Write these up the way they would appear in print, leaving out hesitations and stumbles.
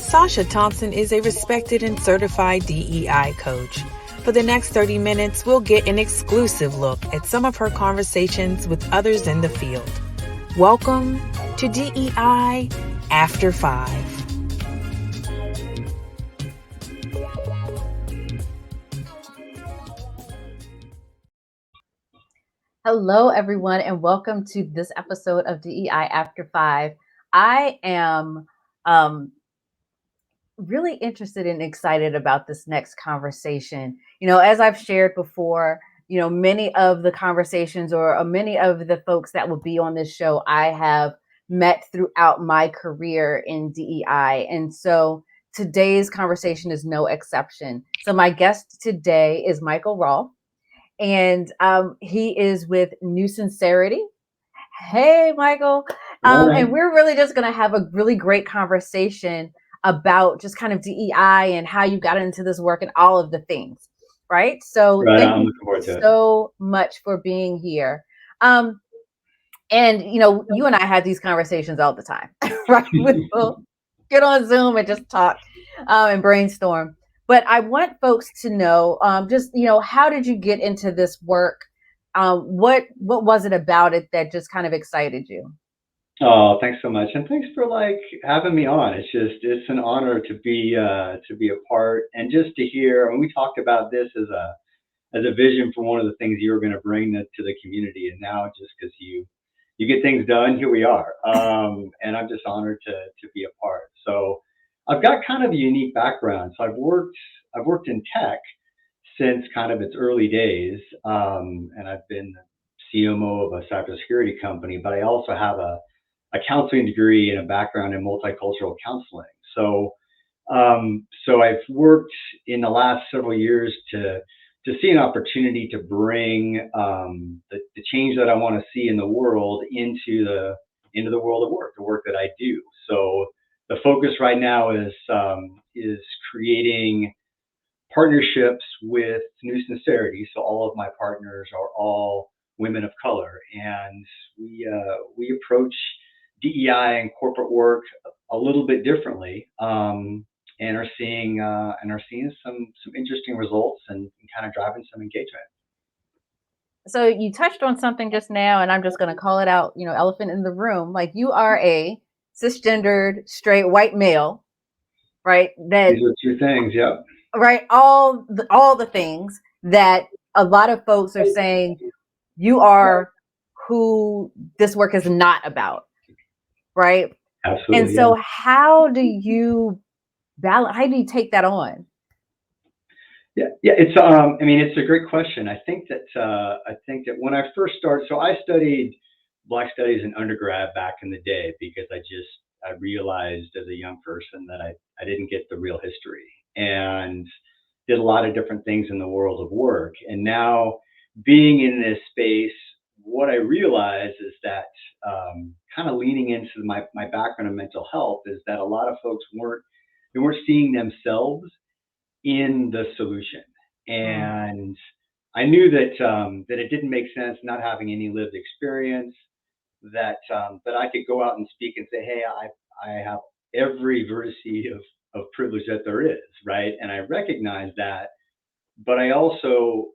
Sasha Thompson is a respected and certified DEI coach. For the next 30 minutes, we'll get an exclusive look at some of her conversations with others in the field. Welcome to DEI After 5. Hello, everyone, and welcome to this episode of DEI After 5. I am really interested and excited about this next conversation. As I've shared before, many of the conversations or many of the folks that will be on this show, I have met throughout my career in DEI. And so today's conversation is no exception. So my guest today is Michael Rolph. And he is with New Sincerity. Hey, Michael. And we're really just going to have a really great conversation about just kind of DEI and how you got into this work and all of the things, right? So thank you so much for being here. And, you and I have these conversations all the time, right? We'll get on Zoom and just talk and brainstorm. But I want folks to know, how did you get into this work? What was it about it that just kind of excited you? Oh, thanks so much, and thanks for having me on. It's an honor to be a part, and just to hear. And we talked about this as a vision for one of the things you were going to bring to the community, and now just because you get things done, here we are. And I'm just honored to be a part. So I've got kind of a unique background. So I've worked in tech since kind of its early days, and I've been CMO of a cybersecurity company. But I also have a counseling degree and a background in multicultural counseling. So I've worked in the last several years to see an opportunity to bring the change that I want to see in the world into the world of work, the work that I do. So the focus right now is creating partnerships with New Sincerity. So all of my partners are all women of color, and we approach DEI and corporate work a little bit differently, and are seeing some interesting results and kind of driving some engagement. So you touched on something just now, and I'm just going to call it out. Elephant in the room. Like, you are a cis-gendered, straight, white male, right? These are two things. Yep. Right. All the things that a lot of folks are saying you are who this work is not about. Right. Absolutely. And so how do you balance? How do you take that on? Yeah. It's a great question. I think that when I first started, so I studied Black Studies in undergrad back in the day because I realized as a young person that I didn't get the real history, and did a lot of different things in the world of work. And now, being in this space, what I realize is that kind of leaning into my background in mental health is that a lot of folks weren't seeing themselves in the solution. And I knew that it didn't make sense not having any lived experience, that I could go out and speak and say, hey, I have every vertice of privilege that there is, right? And I recognize that, but I also,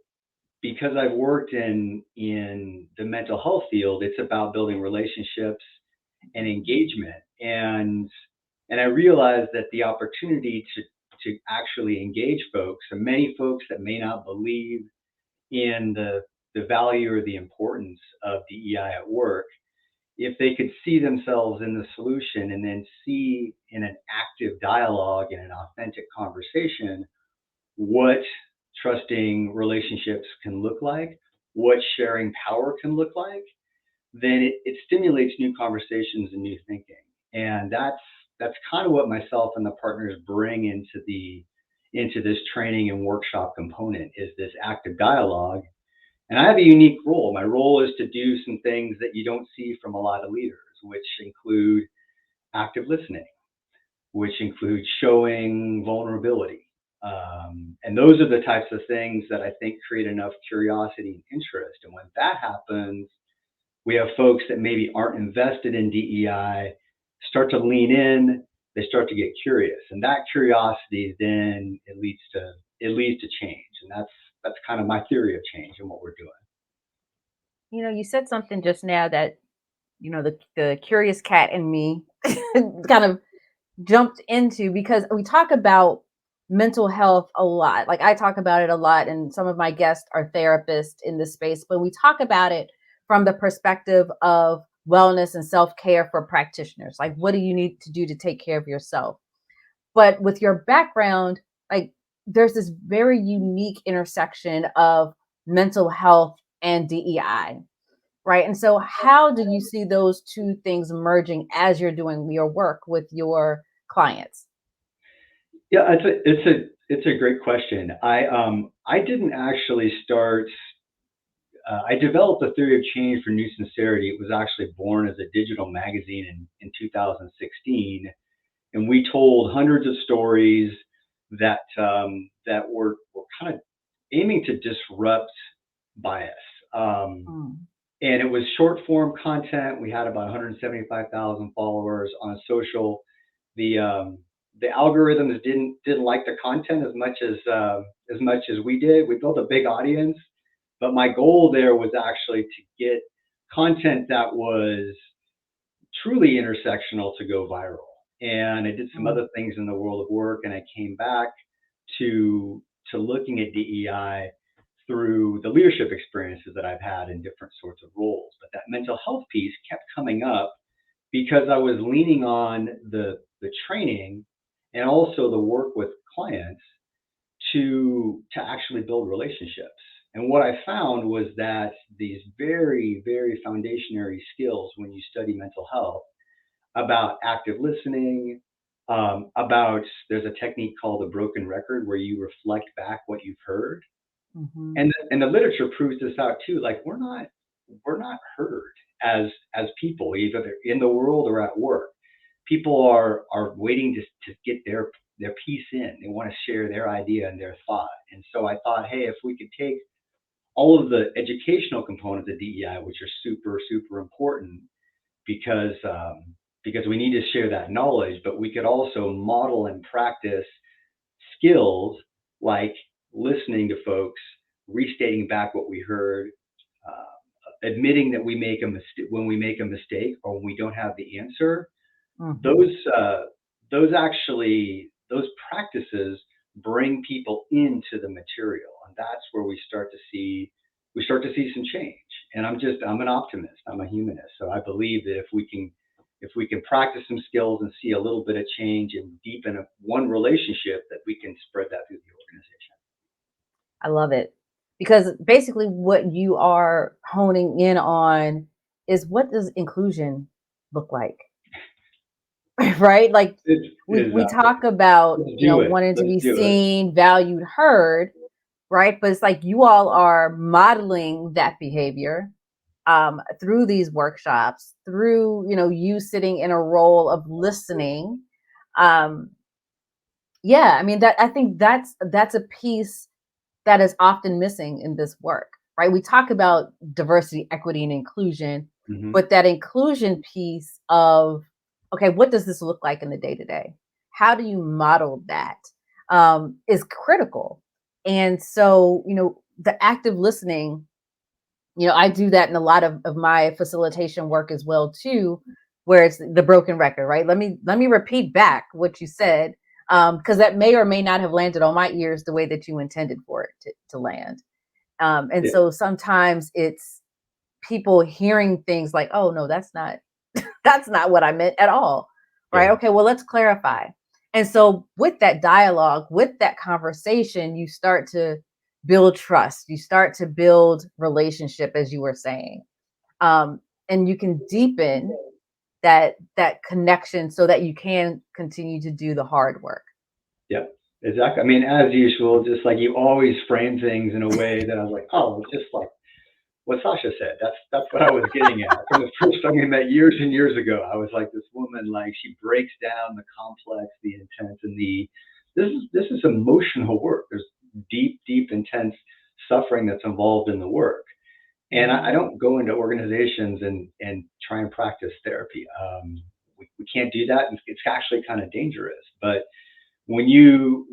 because I've worked in the mental health field, it's about building relationships and engagement. And I realized that the opportunity to actually engage folks, and many folks that may not believe in the value or the importance of DEI at work, if they could see themselves in the solution and then see in an active dialogue and an authentic conversation what trusting relationships can look like, what sharing power can look like, then it stimulates new conversations and new thinking. And that's kind of what myself and the partners bring into this training and workshop component, is this active dialogue. And I have a unique role. My role is to do some things that you don't see from a lot of leaders, which include active listening, which include showing vulnerability. And those are the types of things that I think create enough curiosity and interest. And when that happens, we have folks that maybe aren't invested in DEI start to lean in, they start to get curious, and that curiosity then it leads to change, and that's kind of my theory of change and what we're doing. You said something just now that, the curious cat in me kind of jumped into, because we talk about mental health a lot. Like, I talk about it a lot, and some of my guests are therapists in this space, but we talk about it from the perspective of wellness and self-care for practitioners. Like, what do you need to do to take care of yourself? But with your background, like, there's this very unique intersection of mental health and DEI, right? And so, how do you see those two things merging as you're doing your work with your clients? Yeah, it's a great question. I didn't actually start. I developed a theory of change for New Sincerity. It was actually born as a digital magazine in 2016, and we told hundreds of stories that were kind of aiming to disrupt bias. Mm, And it was short form content. We had about 175,000 followers on social. The algorithms didn't like the content as much as we did. We built a big audience, but my goal there was actually to get content that was truly intersectional to go viral. And I did some mm, other things in the world of work, and I came back to looking at DEI through the leadership experiences that I've had in different sorts of roles. But that mental health piece kept coming up because I was leaning on the training and also the work with clients to actually build relationships. And what I found was that these very, very foundationary skills when you study mental health about active listening, about there's a technique called the broken record where you reflect back what you've heard, mhm, and the literature proves this out too. Like we're not heard as people, either in the world or at work. People are waiting to get their piece in. They want to share their idea and their thought. And so I thought, hey, if we could take all of the educational components of DEI, which are super super important, because because we need to share that knowledge, but we could also model and practice skills like listening to folks, restating back what we heard, admitting that we make a mistake when we make a mistake or when we don't have the answer. mhm. Those uh, those actually those practices bring people into the material, and that's where we start to see some change. And I'm an optimist. I'm a humanist, so I believe that if we can practice some skills and see a little bit of change and deepen one relationship, that we can spread that through the organization. I love it, because basically what you are honing in on is, what does inclusion look like? Right? Like, we Exactly. talk about, Let's do it. wanting to Let's be do it. seen, valued, heard, right? But it's like you all are modeling that behavior through these workshops, through, you sitting in a role of listening. Um, yeah, I mean, that I think that's a piece that is often missing in this work, right? We talk about diversity, equity, and inclusion, Hmm. but that inclusion piece of, okay, what does this look like in the day to day? How do you model that? Is critical. And so, the active listening, I do that in a lot of my facilitation work as well too, where it's the broken record, right? Let me repeat back what you said, because that may or may not have landed on my ears the way that you intended for it to land. And Yeah. so sometimes it's people hearing things like, "Oh no, that's not what I meant at all." Right? Yeah. Okay, well, let's clarify. And so with that dialogue, with that conversation, you start to build trust. You start to build relationship, as you were saying. Um, and you can deepen that connection so that you can continue to do the hard work. Yeah. Exactly. I mean, as usual, just like you always frame things in a way that I was like, oh, just like what Sasha said. That's what I was getting at. From the first time we met years and years ago, I was like, this woman, like she breaks down the complex, the intense, and the this is emotional work. There's deep, deep, intense suffering that's involved in the work. And I Mhm. don't go into organizations and try and practice therapy. we can't do that. It's actually kind of dangerous. But when you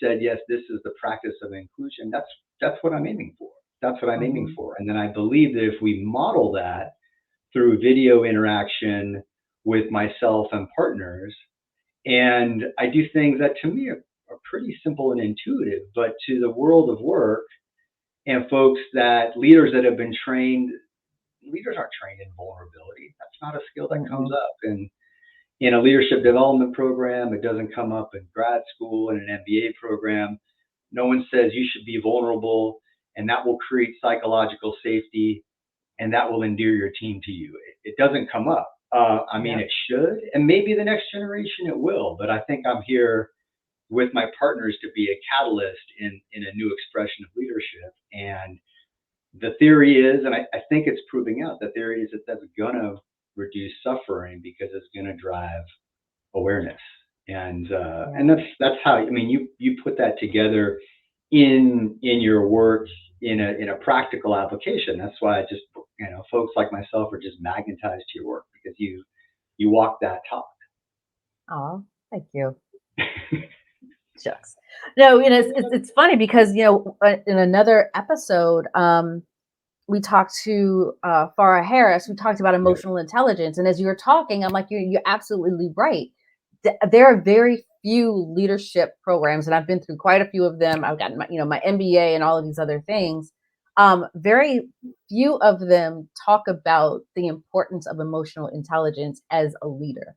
said, yes, this is the practice of inclusion, that's what I'm aiming for. That's what I'm aiming for. And then I believe that if we model that through video interaction with myself and partners, and I do things that to me are pretty simple and intuitive, but to the world of work and folks leaders that have been trained, leaders aren't trained in vulnerability. That's not a skill that comes up in a leadership development program. It doesn't come up in grad school, in an MBA program. No one says you should be vulnerable, and that will create psychological safety, and that will endear your team to you. It doesn't come up. I mean, it should, and maybe the next generation it will, but I think I'm here with my partners to be a catalyst in a new expression of leadership. And the theory is, and I think it's proving out, the theory is that that's going to reduce suffering because it's going to drive awareness. And that's how, I mean, you put that together in your work in a practical application. That's why I just, folks like myself are just magnetized to your work because you walk that talk. Oh, thank you. Shucks. No, it's funny because in another episode, we talked to Farah Harris, who talked about emotional intelligence, and as you were talking, I'm like, you're absolutely right. There are very few leadership programs, and I've been through quite a few of them. I've gotten my MBA and all of these other things. Very few of them talk about the importance of emotional intelligence as a leader,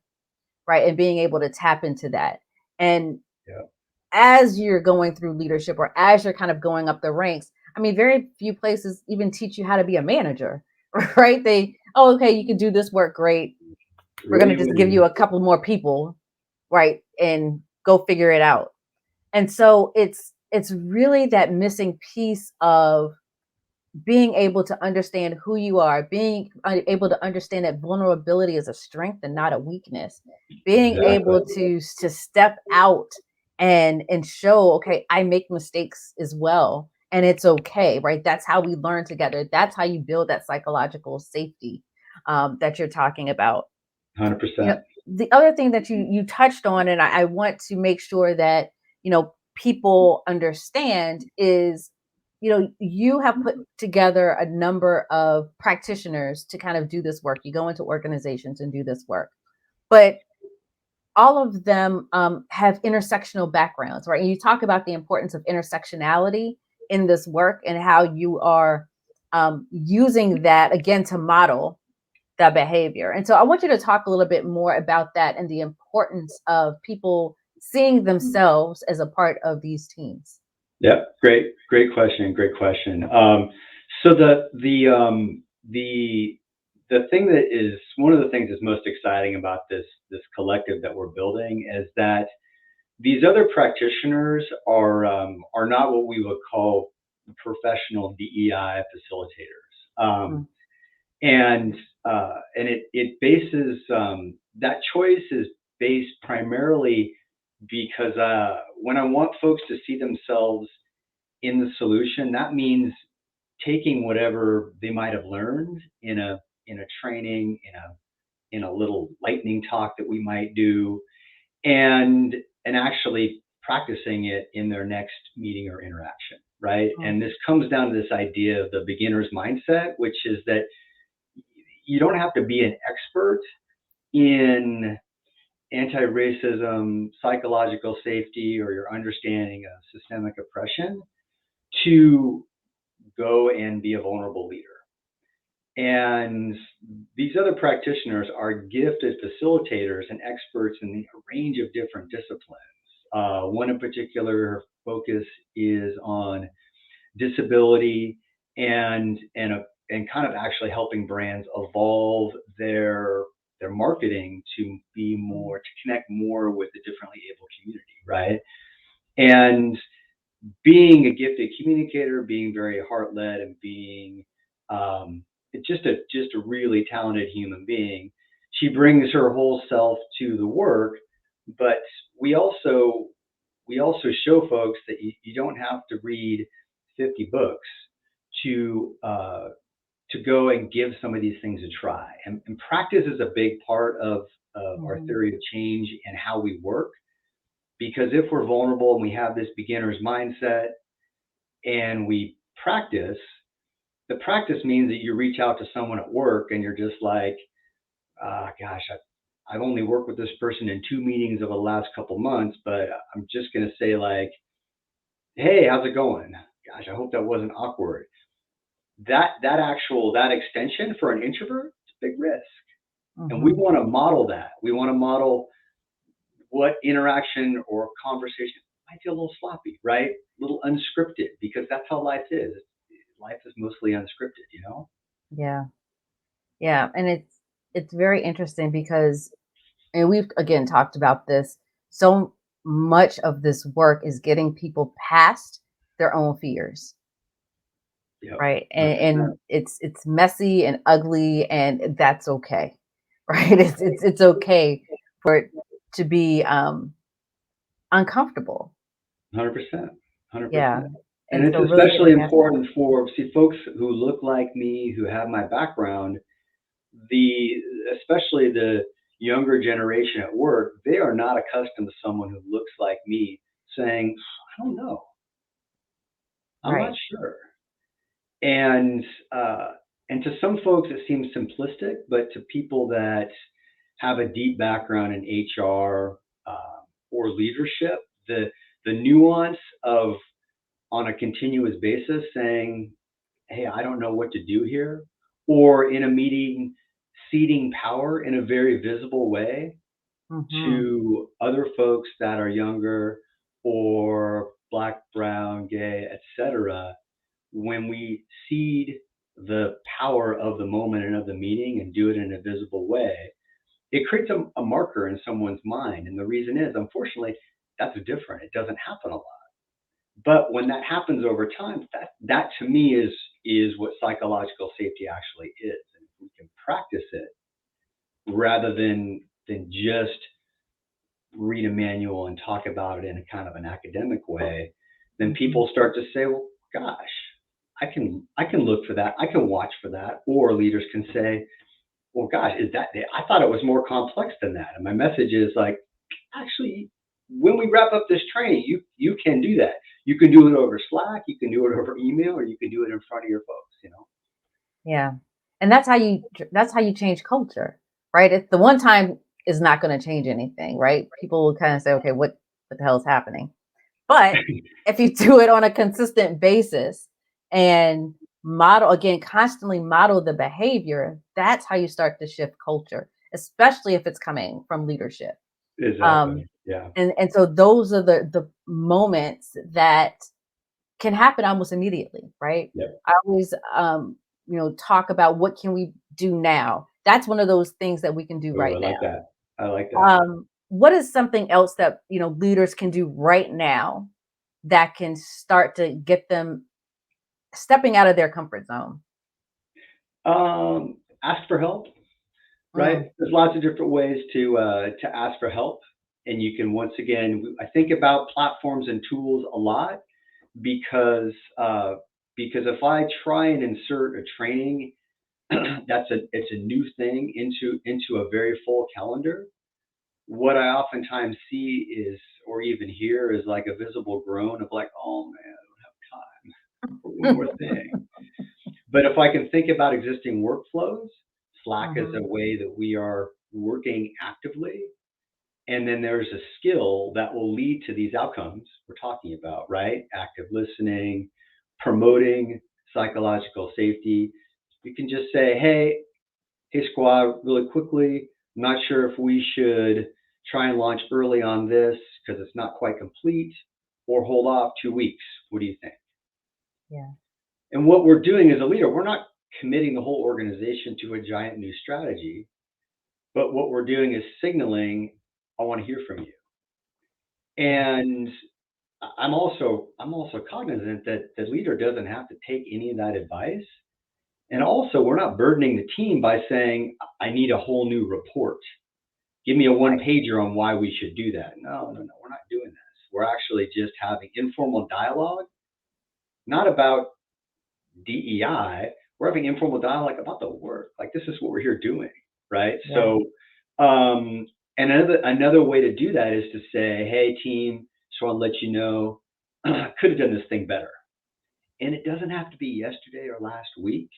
right? And being able to tap into that. And as you're going through leadership or as you're kind of going up the ranks, I mean, very few places even teach you how to be a manager, right? Okay, you can do this work, great. We're going to just give you a couple more people, right? And go figure it out. And so it's really that missing piece of being able to understand who you are, being able to understand that vulnerability is a strength and not a weakness, being able to step out and show, okay, I make mistakes as well, and it's okay, right? That's how we learn together. That's how you build that psychological safety that you're talking about. 100%. The other thing that you touched on, and I want to make sure that people understand is, you have put together a number of practitioners to kind of do this work. You go into organizations and do this work, but all of them have intersectional backgrounds, right? And you talk about the importance of intersectionality in this work and how you are using that again to model the behavior. And so I want you to talk a little bit more about that and the importance of people seeing themselves as a part of these teams. Yeah, great question. So the thing that is one of the things that's most exciting about this collective that we're building is that these other practitioners are not what we would call professional DEI facilitators, and it bases that choice is based primarily because when I want folks to see themselves in the solution, that means taking whatever they might have learned in a training, in a little lightning talk that we might do, and actually practicing it in their next meeting or interaction, right? And this comes down to this idea of the beginner's mindset, which is that you don't have to be an expert in anti-racism, psychological safety, or your understanding of systemic oppression to go and be a vulnerable leader. And these other practitioners are gifted facilitators and experts in a range of different disciplines. One in particular focus is on disability and kind of actually helping brands evolve their marketing to connect more with the differently able community, right? And being a gifted communicator, being very heart-led, and being just a really talented human being, she brings her whole self to the work. But we also show folks that you don't have to read 50 books to to go and give some of these things a try. And practice is a big part of our Mhm. theory of change and how we work. Because if we're vulnerable and we have this beginner's mindset and we practice, the practice means that you reach out to someone at work and you're just like, gosh, I've only worked with this person in 2 meetings over the last couple months, but I'm just going to say like, hey, how's it going? Gosh, I hope that wasn't awkward. That extension for an introvert, it's a big risk. And we Mhm. want to model that. We want to model what interaction or conversation might feel a little sloppy, right? A little unscripted, because that's how life is. Life is mostly unscripted, you know? Yeah. Yeah. And it's very interesting because, and we've again talked about this, so much of this work is getting people past their own fears, Yep. right? And 100%. it's messy and ugly, and that's okay. Right? It's okay for it to be uncomfortable. 100%. Yeah. 100%. And And it's so really especially getting past that. important for, see, folks who look like me, who have my background, the especially the younger generation at work, they are not accustomed to someone who looks like me saying, I don't know, I'm not Right. sure. And uh, and to some folks it seems simplistic, but to people that have a deep background in HR or leadership, the nuance of on a continuous basis saying, hey, I don't know what to do here, or in a meeting ceding power in a very visible way Mhm. to other folks that are younger or black, brown, gay, etc. When we cede the power of the moment and of the meeting and do it in a visible way, it creates a marker in someone's mind. And the reason is, unfortunately, that's different. It doesn't happen a lot. But when that happens over time, that to me is what psychological safety actually is. And if we can practice it rather than just read a manual and talk about it in a kind of an academic way, then Mhm. people start to say, well, gosh, I can look for that. I can watch for that. Or leaders can say, well, gosh, is that I thought it was more complex than that. And my message is like, actually, when we wrap up this training, you can do that. You can do it over Slack, you can do it over email, or you can do it in front of your folks, you know? Yeah. And that's how you change culture, right? It's the one time is not going to change anything, right? People will kind of say, okay, what the hell is happening? But if you do it on a consistent basis and model again, constantly model the behavior, that's how you start to shift culture, especially if it's coming from leadership. Um, Exactly. Yeah. and so those are the moments that can happen almost immediately, right? Yep. I always talk about what can we do now. That's one of those things that we can do Oh, I right like now. that. I like that. What is something else that leaders can do right now that can start to get them stepping out of their comfort zone? Ask for help, right? Mm, There's lots of different ways to ask for help. And you can once again, I think about platforms and tools a lot because uh, because if I try and insert a training it's a new thing into a very full calendar, what I oftentimes see is or even hear is like a visible groan of like, oh man, time for one more thing. But if I can think about existing workflows, Slack is a mhm, way that we are working actively. And then there's a skill that will lead to these outcomes we're talking about, right? Active listening, promoting psychological safety. You can just say, hey, squad, really quickly, I'm not sure if we should try and launch early on this because it's not quite complete or hold off 2 weeks. What do you think? yeah, And what we're doing as a leader, we're not committing the whole organization to a giant new strategy, but what we're doing is signaling, I want to hear from you. yeah, And I'm also cognizant that the leader doesn't have to take any of that advice. And also, we're not burdening the team by saying, I need a whole new report. Give me a one right, pager on why we should do that. No, no, no, we're not doing this. We're actually just having informal dialogue, not about DEI. we're having informal dialogue about the work. Like this is what we're here doing, right? Yeah. So, and another way to do that is to say, hey team, just want to let you know, could have done this thing better. And it doesn't have to be yesterday or last week.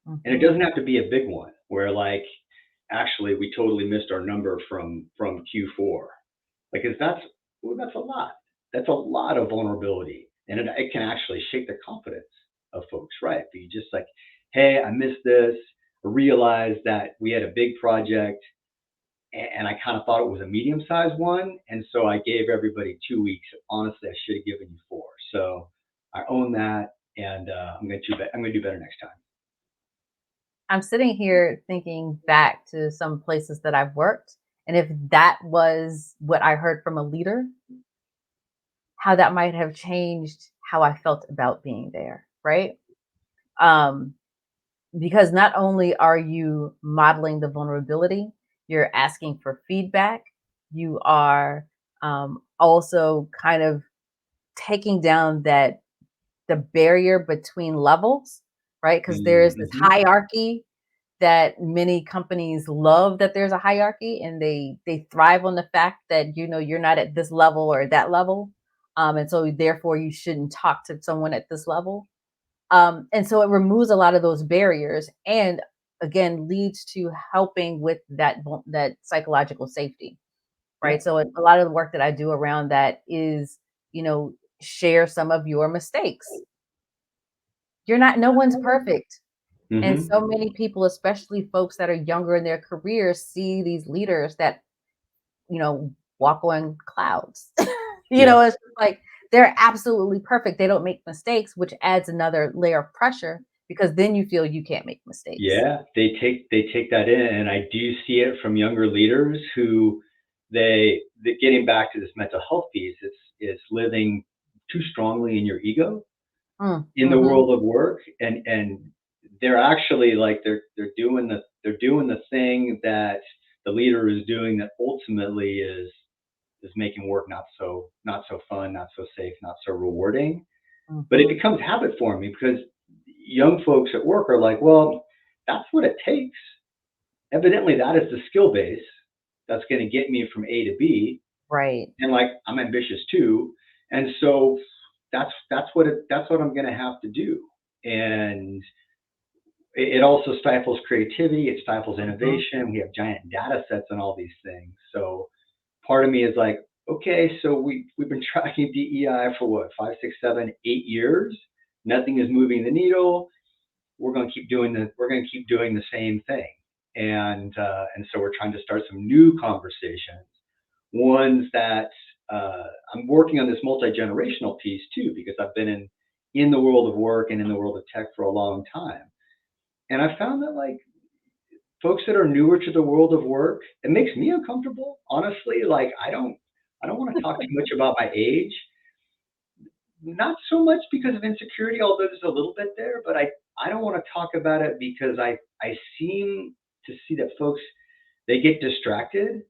And it Mhm. doesn't have to be a big one where like, actually we totally missed our number from Q4. Like, 'cause that's a lot. That's a lot of vulnerability, and it can actually shake the confidence of folks, right? But you just like, hey, I missed this. I realized that we had a big project, and I kind of thought it was a medium-sized one, and so I gave everybody 2 weeks. Honestly, I should have given you four. So I own that, and I'm gonna do better next time. I'm sitting here thinking back to some places that I've worked, and if that was what I heard from a leader, how that might have changed how I felt about being there, right? Um, because not only are you modeling the vulnerability, you're asking for feedback, you are also kind of taking down that the barrier between levels, right? Because there's this Mm-hmm. hierarchy that many companies love, that there's a hierarchy, and they thrive on the fact that you're not at this level or that level, and so therefore you shouldn't talk to someone at this level, and so it removes a lot of those barriers, and again leads to helping with that psychological safety, Yeah. right? So a lot of the work that I do around that is, you know, share some of your mistakes. You're not, no one's perfect. And Mm-hmm. so many people, especially folks that are younger in their careers, see these leaders that, you know, walk on clouds. Yeah. It's just like they're absolutely perfect. They don't make mistakes, which adds another layer of pressure because then you feel you can't make mistakes. Yeah, they take that in, and I do see it from younger leaders who getting back to this mental health piece. It's living too strongly in your ego Mm, in the mhm. world of work, and they're actually like they're doing the thing that the leader is doing that ultimately is making work not so fun, not so safe, not so rewarding. But it Mhm. becomes habit forming because young folks at work are like, well, that's what it takes. Evidently, that is the skill base that's going to get me from A to B. Right. And like, I'm ambitious too, and so that's what I'm going to have to do. And it also stifles creativity. It stifles Mhm. innovation. We have giant data sets on all these things. So part of me is like, okay, so we've been tracking DEI for what, 5, 6, 7, 8 years. Nothing is moving the needle. We're going to keep doing the same thing, and so we're trying to start some new conversations, ones that I'm working on this multi-generational piece too, because I've been in the world of work and in the world of tech for a long time, and I found that like folks that are newer to the world of work, it makes me uncomfortable, honestly. Like I don't want to talk too much about my age, not so much because of insecurity, although there's a little bit there, but I don't want to talk about it because I seem to see that folks, they get distracted,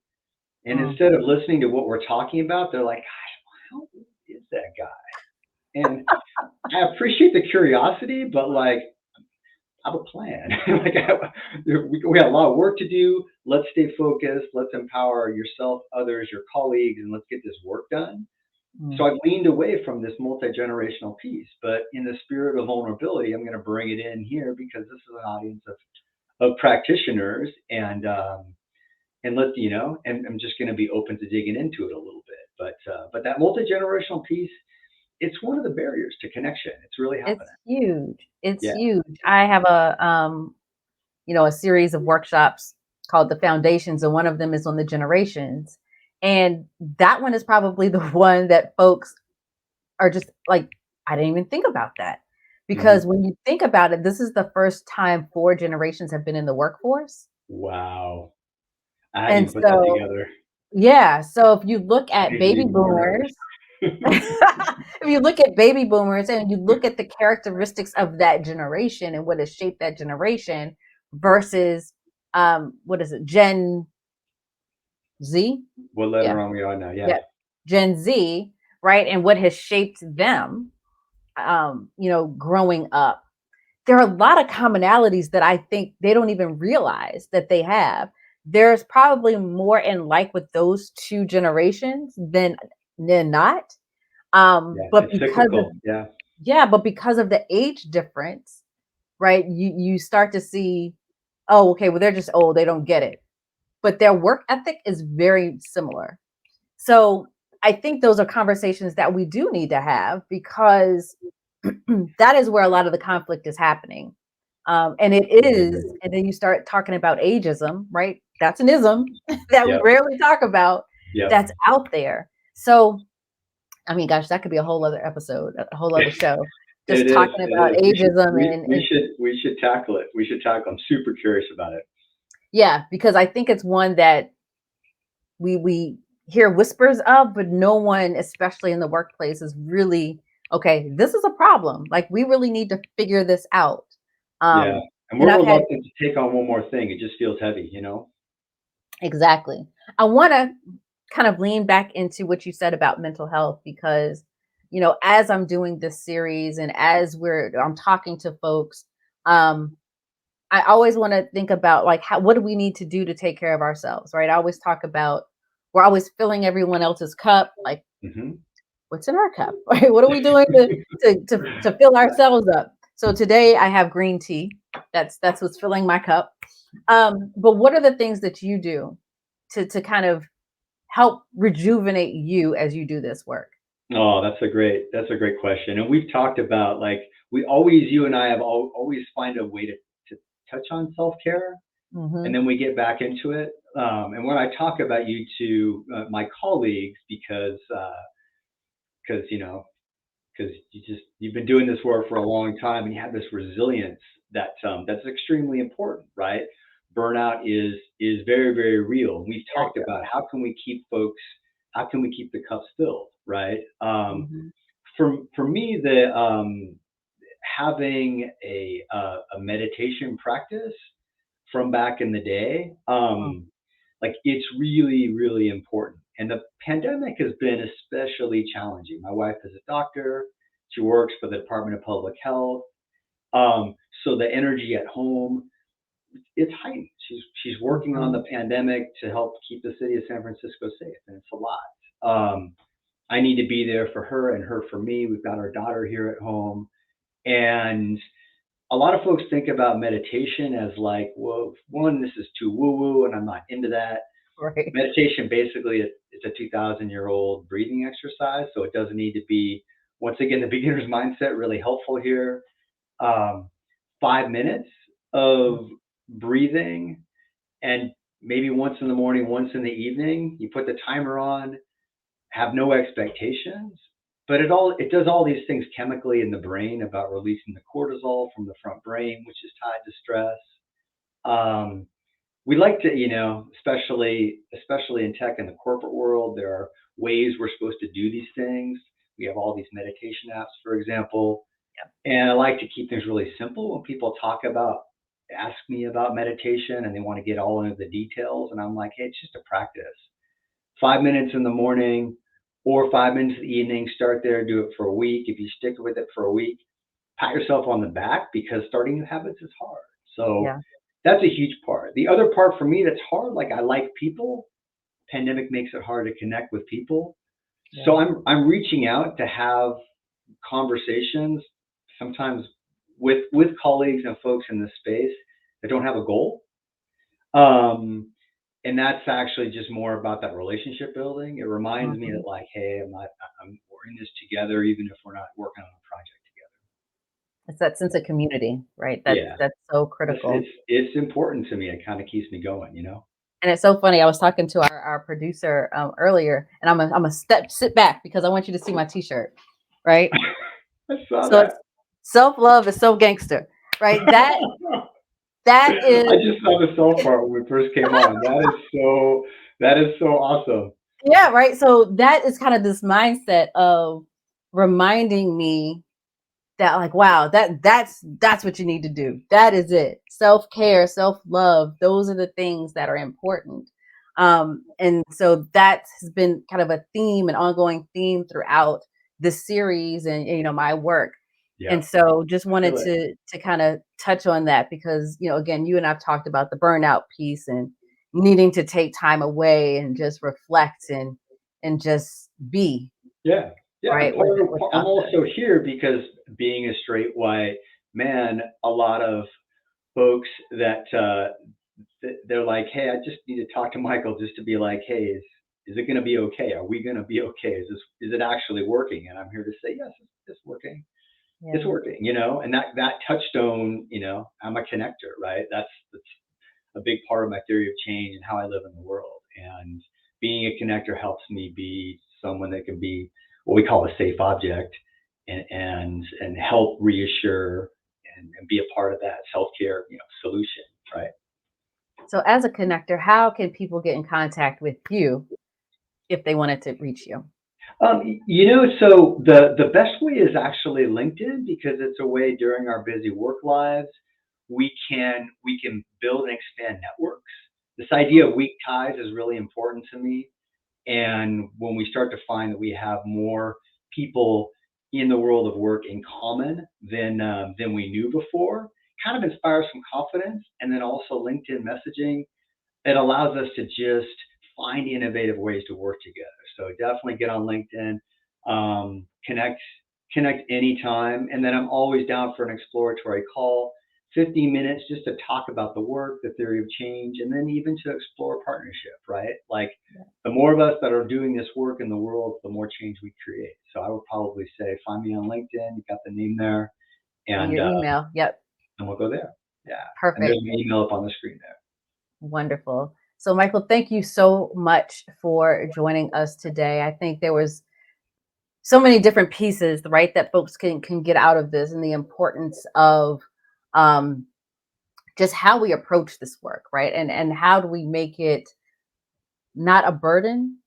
and Mm. instead of listening to what we're talking about, they're like, "Gosh, how old is that guy?" And I appreciate the curiosity, but like I have a plan. Like we got a lot of work to do. Let's stay focused. Let's empower yourself, others, your colleagues, and let's get this work done. So Mm. I've leaned away from this multi-generational piece, but in the spirit of vulnerability, I'm going to bring it in here because this is an audience of practitioners, and let and I'm just going to be open to digging into it a little bit. But that multi-generational piece, it's one of the barriers to connection. It's really It's happening. huge. It's Yeah. huge. I have a series of workshops called the Foundations, and one of them is on the generations. And that one is probably the one that folks are just like, I didn't even think about that. Hmm. Because when you think about it, this is the first time four generations have been in the workforce. Wow. I hadn't And even put that so, together. yeah, so if you look at Makes it baby even more boomers, nervous. if you look at baby boomers and you look at the characteristics of that generation and what has shaped that generation versus what is it, Gen Z? What Yeah, letter on we on now? Yeah. yeah, Gen Z, right? And what has shaped them, growing up. there are a lot of commonalities that I think they don't even realize that they have. There's probably more in like with those two generations than not. Yeah, But it's because of cyclical. Yeah. but because of the age difference, right? You start to see, oh, okay, well, they're just old, they don't get it. But their work ethic is very similar. So I think those are conversations that we do need to have because that is where a lot of the conflict is happening. And it is, and then you start talking about ageism, right? That's an ism that we Yep. rarely talk about Yep. that's out there. So, I mean, gosh, that could be a whole other episode, a whole other show, just It is. talking about It is. ageism We should tackle it. We should tackle. I'm super curious about it. yeah, because I think it's one that we hear whispers of, but no one, especially in the workplace, is really okay. This is a problem. Like we really need to figure this out. Yeah. Um, And and we're I've had reluctant to take on one more thing. It just feels heavy, you know? exactly. I want to kind of lean back into what you said about mental health because, as I'm doing this series and as I'm talking to folks, um, I always want to think about like what do we need to do to take care of ourselves, right? I always talk about we're always filling everyone else's cup, like Hmm. what's in our cup, right? What are we doing to fill ourselves up? So today I have green tea. That's what's filling my cup. But what are the things that you do to kind of help rejuvenate you as you do this work? Oh, that's a great question. And we've talked about like we always, you and I have always find a way to touch on self care, and Hmm. then we get back into it. And when I talk about you to my colleagues, because because you've been doing this work for a long time and you have this resilience that's extremely important, right? Burnout is very very real. We've Very talked about how can we keep the cups filled, right? good. Hmm. For me, the having a meditation practice from back in the day, like it's really really important. And the pandemic has been especially challenging. My wife is a doctor. She works for the Department of Public Health. So the energy at home, it's heightened. She's working on Hmm. the pandemic to help keep the city of San Francisco safe, and it's a lot. I need to be there for her and her for me. We've got our daughter here at home, and a lot of folks think about meditation as like, well, one, this is too woo woo, and I'm not into that. Right. Meditation basically it's a 2,000-year-old breathing exercise, so it doesn't need to be, once again, the beginner's mindset really helpful here. Um, 5 minutes of breathing, and maybe once in the morning, once in the evening, you put the timer on, have no expectations. But it does all these things chemically in the brain about releasing the cortisol from the front brain, which is tied to stress. Um, we like to, especially in tech and the corporate world, there are ways we're supposed to do these things. We have all these meditation apps, for example, and I like to keep things really simple. When people ask me about meditation and they want to get all into the details, and I'm like, hey, it's just a practice. 5 minutes in the morning or 5 minutes in the evening, start there, do it for a week. If you stick with it for a week, pat yourself on the back because starting new habits is hard. So Yeah. that's a huge part. The other part for me that's hard, like I like people. Pandemic makes it hard to connect with people. So Yeah. I'm reaching out to have conversations sometimes with colleagues and folks in this space that don't have a goal. Um, and that's actually just more about that relationship building. It reminds me Hmm. that like, hey, we're in this together, even if we're not working on a project It's that sense of community, right? together. That's Yeah, that's so it's critical. it's it's important to me. It kind of keeps me going, you know. And it's so funny. I was talking to our producer earlier, and I'm a sit back because I want you to see my T-shirt, right? I saw So it's that. self love is so gangster, right? That is I just saw the cell part when we first came on. That is so awesome. yeah, right. So that is kind of this mindset of reminding me that like wow that's what you need to do, that is it, self-care, self-love, those are the things that are important. And so that has been kind of a theme, an ongoing theme throughout this series and my work. Yeah. And so just wanted Feel it. to kind of touch on that because, again, you and I've talked about the burnout piece and needing to take time away and just reflect and just be Yeah. Yeah. And right with I'm others. also here because being a straight white man, a lot of folks that they're like, hey, I just need to talk to Michael just to be like, hey, is it going to be okay? Are we going to be okay? Is it actually working? And I'm here to say, yes, it's working. It's Yeah. working, and that touchstone, I'm a connector, right? That's a big part of my theory of change and how I live in the world. And being a connector helps me be someone that can be what we call a safe object and help reassure and be a part of that self-care, solution, right? So as a connector, how can people get in contact with you if they wanted to reach you? So the best way is actually LinkedIn because it's a way during our busy work lives we can build and expand networks. This idea of weak ties is really important to me. And when we start to find that we have more people in the world of work in common than we knew before, kind of inspires some confidence. And then also LinkedIn messaging, it allows us to just find innovative ways to work together. So definitely get on LinkedIn, connect anytime, and then I'm always down for an exploratory call, 15 minutes just to talk about the work, the theory of change, and then even to explore partnership. Right? Like the more of us that are doing this work in the world, the more change we create. So I would probably say find me on LinkedIn. You got the name there, And and your email. Yep. and we'll go there. Yeah, and there's Perfect. an email up on the screen there. Wonderful. So Michael, thank you so much for joining us today. I think there was so many different pieces, right, that folks can get out of this and the importance of um, just how we approach this work, right? And how do we make it not a burden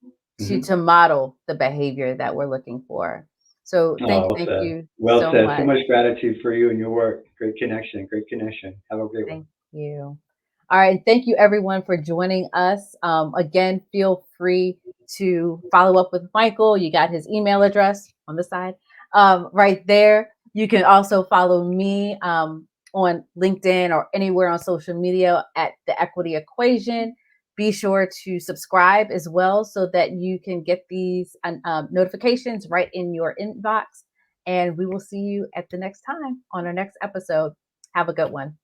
Mm-hmm. to model the behavior that we're looking for. So Oh, well thank said. you Well so said. So much. much gratitude for you and your work. Great connection. Great connection. Have a great one. Thank you. All right. Thank you, everyone, for joining us. Again, feel free to follow up with Michael. You got his email address on the side right there. You can also follow me on LinkedIn or anywhere on social media at The Equity Equation. Be sure to subscribe as well so that you can get these notifications right in your inbox. And we will see you at the next time on our next episode. Have a good one.